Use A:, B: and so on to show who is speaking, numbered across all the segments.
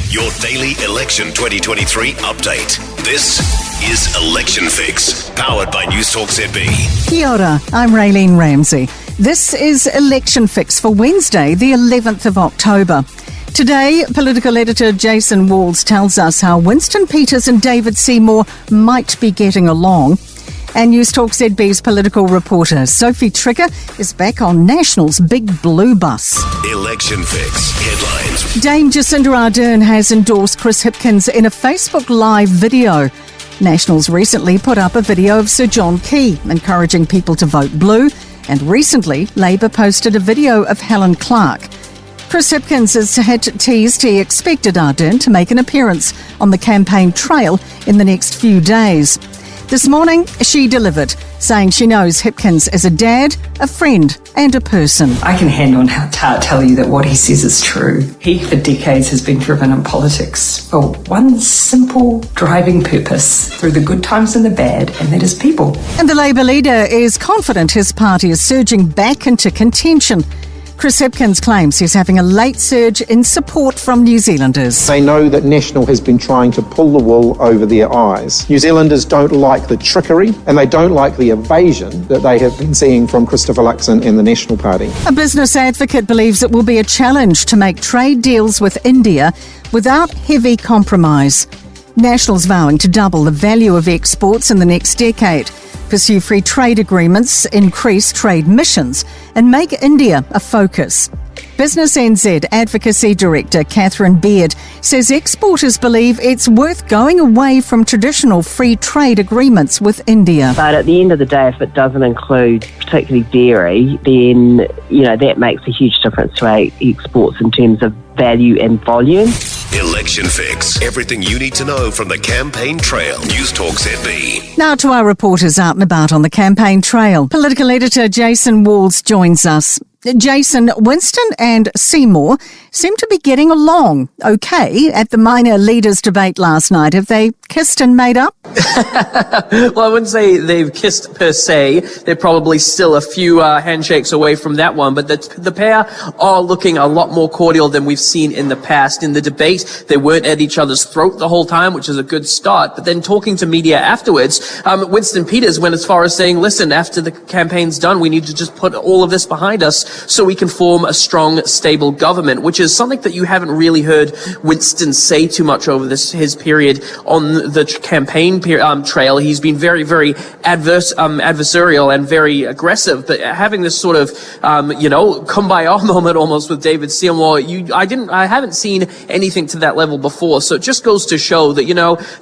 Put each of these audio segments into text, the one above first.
A: your daily election 2023 update. This is Election Fix, powered by Newstalk ZB.
B: Kia ora, I'm Raylene Ramsay. This is Election Fix for Wednesday, the 11th of October. Today, political editor Jason Walls tells us how Winston Peters and David Seymour might be getting along. And Newstalk ZB's political reporter Sophie is back on National's Big Blue Bus.
A: Election Fix headlines.
B: Dame Jacinda Ardern has endorsed Chris Hipkins in a Facebook Live video. National's recently put up a video of Sir John Key encouraging people to vote blue, and recently Labour posted a video of Helen Clark. Chris Hipkins had teased he expected Ardern to make an appearance on the campaign trail in the next few days. This morning, she delivered, saying she knows Hipkins as a dad, a friend and a person.
C: I can hand on heart tell you that what he says is true. He, for decades, has been driven in politics for one simple driving purpose, through the good times and the bad, and that is people.
B: And the Labour leader is confident his party is surging back into contention. Chris Hipkins claims he's having a late surge in support from New Zealanders.
D: They know that National has been trying to pull the wool over their eyes. New Zealanders don't like the trickery and they don't like the evasion that they have been seeing from Christopher Luxon and the National Party.
B: A business advocate believes it will be a challenge to make trade deals with India without heavy compromise. National's vowing to double the value of exports in the next decade, pursue free trade agreements, increase trade missions, and make India a focus. Business NZ Advocacy Director Catherine Beard says exporters believe it's worth going away from traditional free trade agreements with India.
E: But at the end of the day, if it doesn't include particularly dairy, then, that makes a huge difference to our exports in terms of value and volume.
A: Election Fix. Everything you need to know from the campaign trail. Newstalk ZB.
B: Now to our reporters out and about on the campaign trail. Political editor Jason Walls joins us. Jason, Winston and Seymour seem to be getting along okay at the minor leaders debate last night. Have they kissed and made up?
F: Well, I wouldn't say they've kissed per se. They're probably still a few handshakes away from that one, but the pair are looking a lot more cordial than we've seen in the past. In the debate, they weren't at each other's throat the whole time, which is a good start. But then talking to media afterwards, Winston Peters went as far as saying, listen, after the campaign's done, we need to just put all of this behind us so we can form a strong, stable government, which is something that you haven't really heard Winston say too much over his period on the campaign trail. He's been very, very adversarial and very aggressive, but having this sort of, kumbaya moment almost with David Seymour, I haven't seen anything to that level before. So it just goes to show that,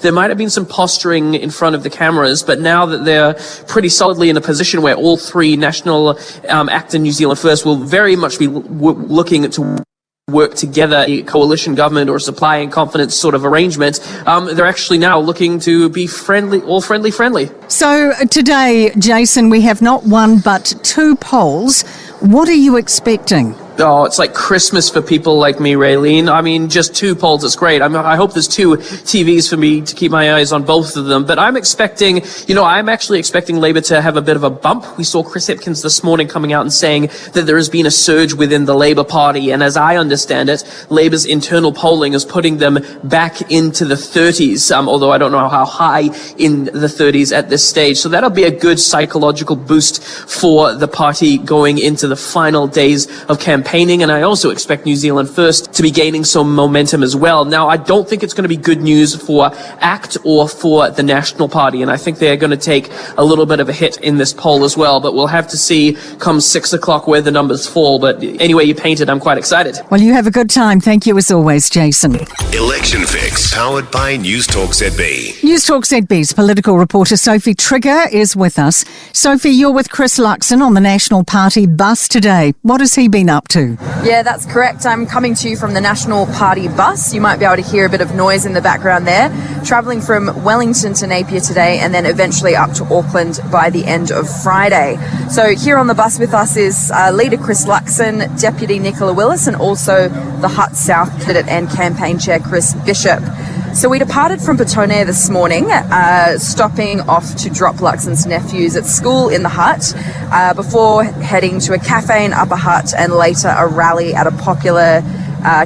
F: there might have been some posturing in front of the cameras, but now that they're pretty solidly in a position where all three National, ACT and New Zealand First will very much be looking to work together, a coalition government or supply and confidence sort of arrangement, they're actually now looking to be friendly.
B: So today, Jason, we have not one but two polls. What are you expecting?
F: Oh, it's like Christmas for people like me, Raylene. I mean, just two polls, it's great. I hope there's two TVs for me to keep my eyes on both of them. But I'm actually expecting Labour to have a bit of a bump. We saw Chris Hipkins this morning coming out and saying that there has been a surge within the Labour Party. And as I understand it, Labour's internal polling is putting them back into the 30s, although I don't know how high in the 30s at this stage. So that'll be a good psychological boost for the party going into the final days of campaigning. And I also expect New Zealand First to be gaining some momentum as well. Now, I don't think it's going to be good news for ACT or for the National Party, and I think they're going to take a little bit of a hit in this poll as well, but we'll have to see come 6 o'clock where the numbers fall. But anyway you paint it, I'm quite excited.
B: Well, you have a good time. Thank you as always, Jason.
A: Election Fix, powered by Newstalk ZB.
B: Newstalk ZB's political reporter Sophie is with us. Sophie, you're with Chris Luxon on the National Party bus today. What has he been up to?
G: Yeah, that's correct. I'm coming to you from the National Party bus. You might be able to hear a bit of noise in the background there. Travelling from Wellington to Napier today and then eventually up to Auckland by the end of Friday. So here on the bus with us is Leader Chris Luxon, Deputy Nicola Willis, and also the Hutt South candidate and campaign chair Chris Bishop. So we departed from Petone this morning, stopping off to drop Luxon's nephews at school in the Hutt, before heading to a cafe in Upper Hutt and later a rally at a popular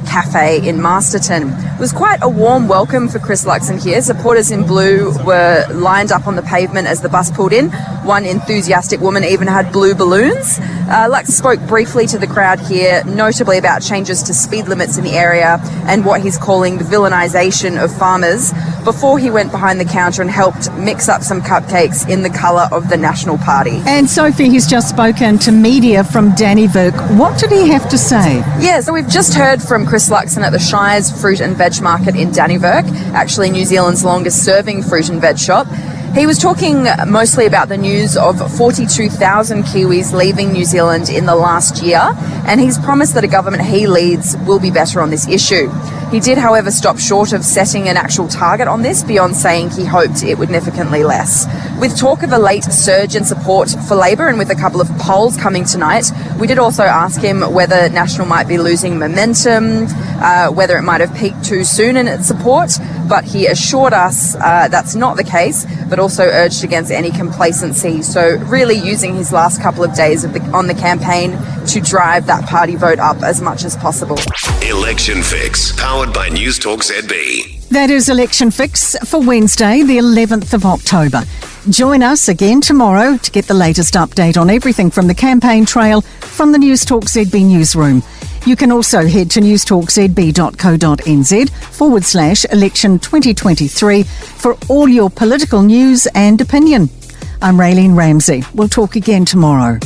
G: cafe in Masterton. It was quite a warm welcome for Chris Luxon here. Supporters in blue were lined up on the pavement as the bus pulled in. One enthusiastic woman even had blue balloons. Lux spoke briefly to the crowd here, notably about changes to speed limits in the area and what he's calling the villainisation of farmers, before he went behind the counter and helped mix up some cupcakes in the colour of the National Party.
B: And Sophie, he's just spoken to media from Dannevirke. What did he have to say?
G: Yeah, so we've just heard from Chris Luxon at the Shire's Fruit and Veg Market in Dannevirke, actually New Zealand's longest serving fruit and veg shop. He was talking mostly about the news of 42,000 Kiwis leaving New Zealand in the last year, and he's promised that a government he leads will be better on this issue. He did, however, stop short of setting an actual target on this, beyond saying he hoped it would significantly less. With talk of a late surge in support for Labor and with a couple of polls coming tonight, we did also ask him whether National might be losing momentum, whether it might have peaked too soon in its support, but he assured us that's not the case, but also urged against any complacency. So really using his last couple of days on the campaign to drive that party vote up as much as possible.
A: Election Fix, powered by Newstalk ZB.
B: That is Election Fix for Wednesday, the 11th of October. Join us again tomorrow to get the latest update on everything from the campaign trail from the Newstalk ZB newsroom. You can also head to newstalkzb.co.nz/election 2023 for all your political news and opinion. I'm Raylene Ramsay. We'll talk again tomorrow.